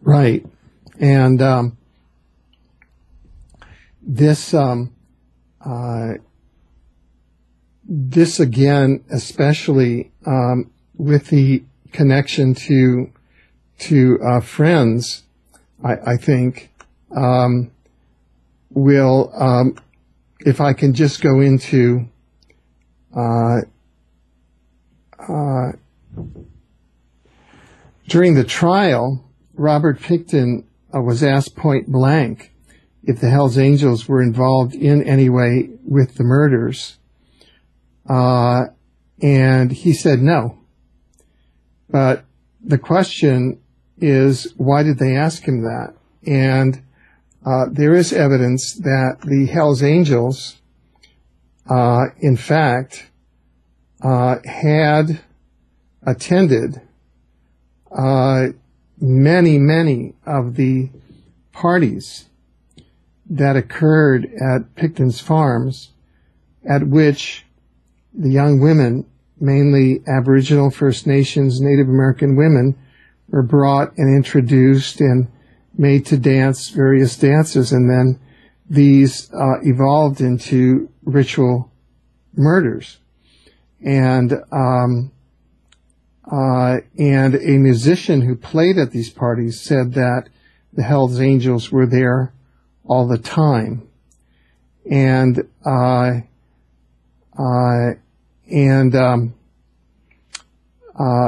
Right. And this again, especially with the connection to friends, I think will, if I can just go into during the trial, Robert Pickton was asked point blank if the Hells Angels were involved in any way with the murders. And he said no. But the question is, why did they ask him that? And there is evidence that the Hells Angels, in fact, had attended many of the parties that occurred at Pickton's farms, at which the young women, mainly Aboriginal, First Nations, Native American women, were brought and introduced and made to dance various dances, and then these evolved into ritual murders. And a musician who played at these parties said that the Hells Angels were there all the time. And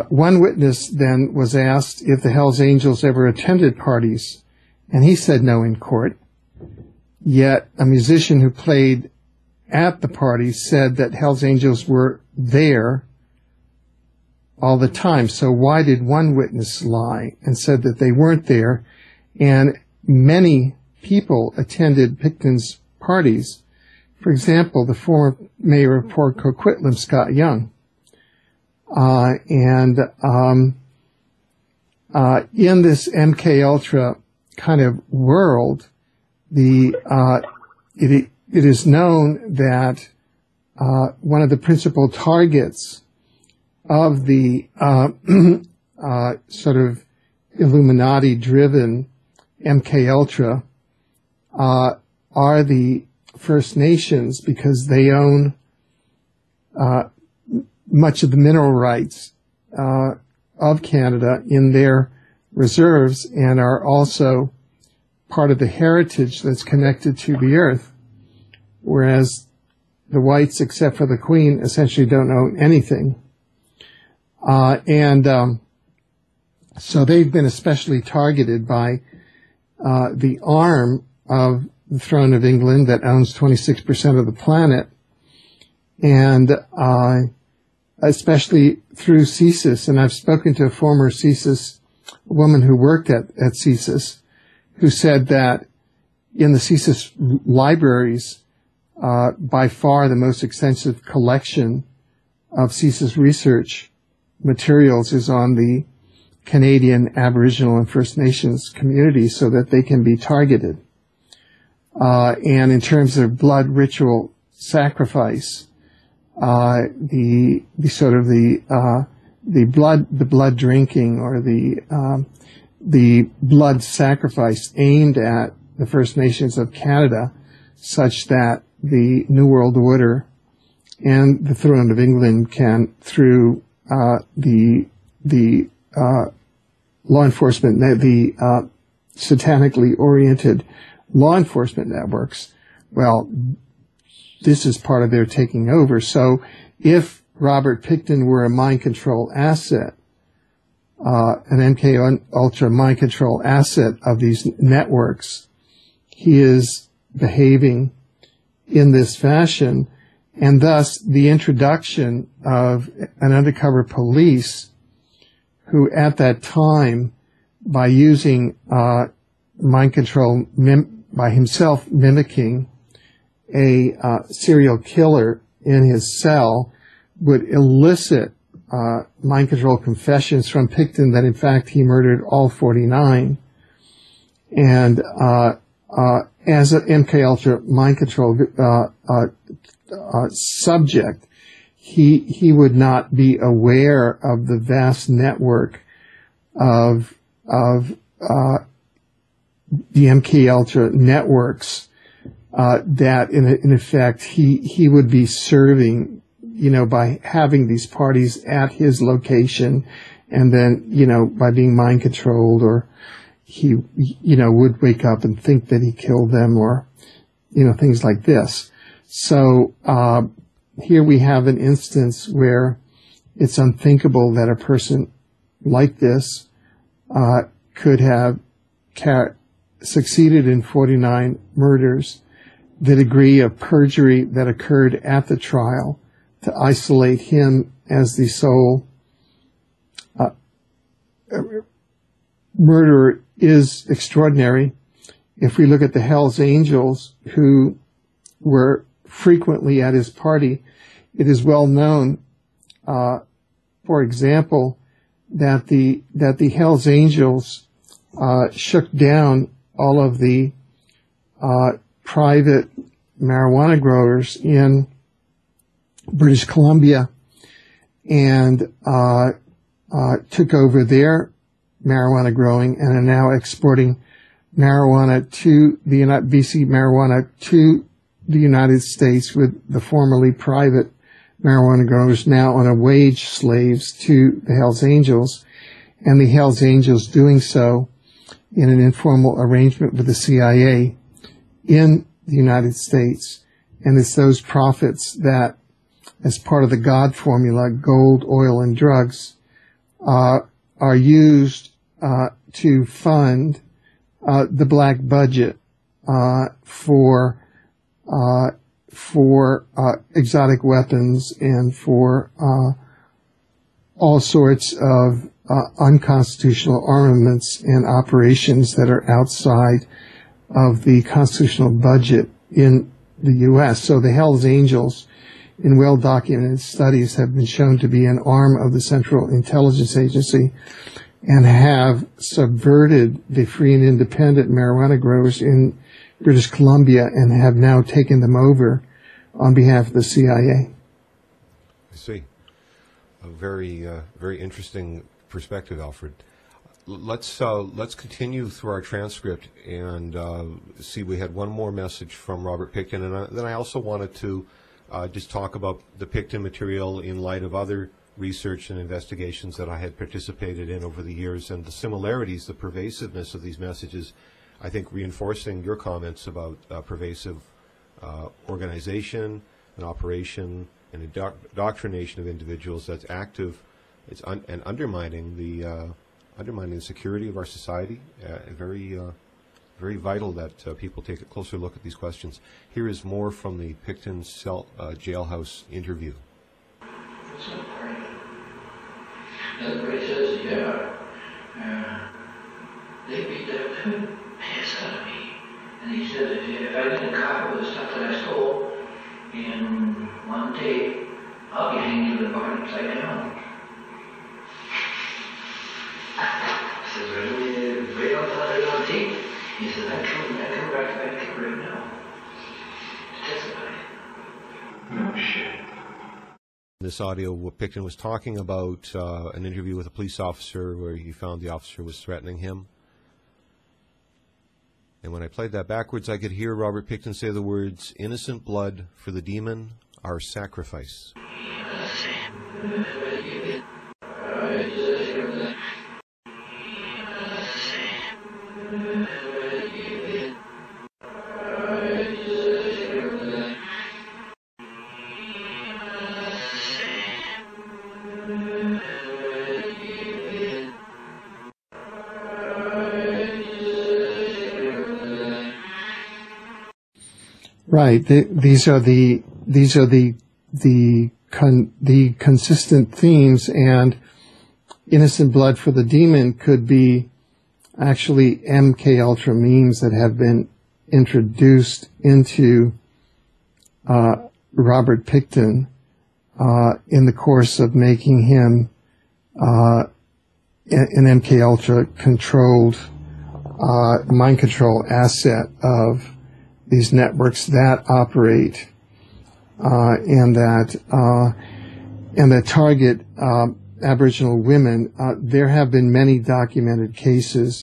one witness then was asked if the Hells Angels ever attended parties, and he said no in court. Yet a musician who played at the parties said that Hells Angels were there all the time. So why did one witness lie and said that they weren't there? And many people attended Pickton's parties. For example, the former mayor of Port Coquitlam, Scott Young. In this MKUltra kind of world, it is known that one of the principal targets of the sort of Illuminati-driven MKUltra are the First Nations, because they own much of the mineral rights of Canada in their reserves, and are also part of the heritage that's connected to the earth, whereas the whites, except for the Queen, essentially don't own anything. So they've been especially targeted by the arm of the Throne of England that owns 26% of the planet, and especially through CSIS. And I've spoken to a former CSIS woman who worked at CSIS, who said that in the CSIS libraries, by far the most extensive collection of CSIS research materials is on the Canadian Aboriginal and First Nations communities, so that they can be targeted. And in terms of blood ritual sacrifice, the blood drinking, or the blood sacrifice aimed at the First Nations of Canada, such that the New World Order and the Throne of England can, through the law enforcement, the satanically oriented law enforcement networks, well, this is part of their taking over. So if Robert Pickton were a mind control asset, an MKUltra mind control asset of these networks, he is behaving in this fashion, and thus the introduction of an undercover police who at that time, by using mind control, by himself mimicking a serial killer in his cell, would elicit mind control confessions from Pickton that in fact he murdered all 49. And as an MKUltra mind control subject, he would not be aware of the vast network of the MK Ultra networks, that in effect he would be serving, by having these parties at his location, and then, by being mind controlled, or he, would wake up and think that he killed them, or, things like this. So, here we have an instance where it's unthinkable that a person like this, could have succeeded in 49 murders, the degree of perjury that occurred at the trial to isolate him as the sole murderer is extraordinary. If we look at the Hells Angels, who were frequently at his party, it is well known, for example, that the Hells Angels shook down all of the private marijuana growers in British Columbia and took over their marijuana growing, and are now exporting marijuana to the BC marijuana to the United States, with the formerly private marijuana growers now on a wage slaves to the Hells Angels, and the Hells Angels doing so in an informal arrangement with the CIA in the United States. And it's those profits that, as part of the God formula, gold, oil, and drugs, are used to fund the black budget for exotic weapons and for all sorts of unconstitutional armaments and operations that are outside of the constitutional budget in the U.S. So the Hells Angels, in well-documented studies, have been shown to be an arm of the Central Intelligence Agency and have subverted the free and independent marijuana growers in British Columbia and have now taken them over on behalf of the CIA. I see. A very, very interesting perspective, Alfred. Let's continue through our transcript and see. We had one more message from Robert Pickton, and then I also wanted to just talk about the Pickton material in light of other research and investigations that I had participated in over the years, and the similarities, the pervasiveness of these messages, I think reinforcing your comments about pervasive organization and operation and indoctrination of individuals that's active, and undermining the security of our society. Very vital that people take a closer look at these questions. Here is more from the Pickton jailhouse interview. The boy says, they beat the piss out of me. And he said, if I get caught with the stuff that I stole in one day, I'll be hanging to the barn upside down. He says, right on tape. He says, I'm coming back right now to testify. No shit. This audio, Pickton was talking about an interview with a police officer where he found the officer was threatening him. And when I played that backwards, I could hear Robert Pickton say the words, "Innocent blood for the demon, our sacrifice." Right. These are the consistent themes, and innocent blood for the demon could be actually MK Ultra memes that have been introduced into Robert Pickton in the course of making him an MK Ultra controlled mind control asset of these networks that operate and that target Aboriginal women. There have been many documented cases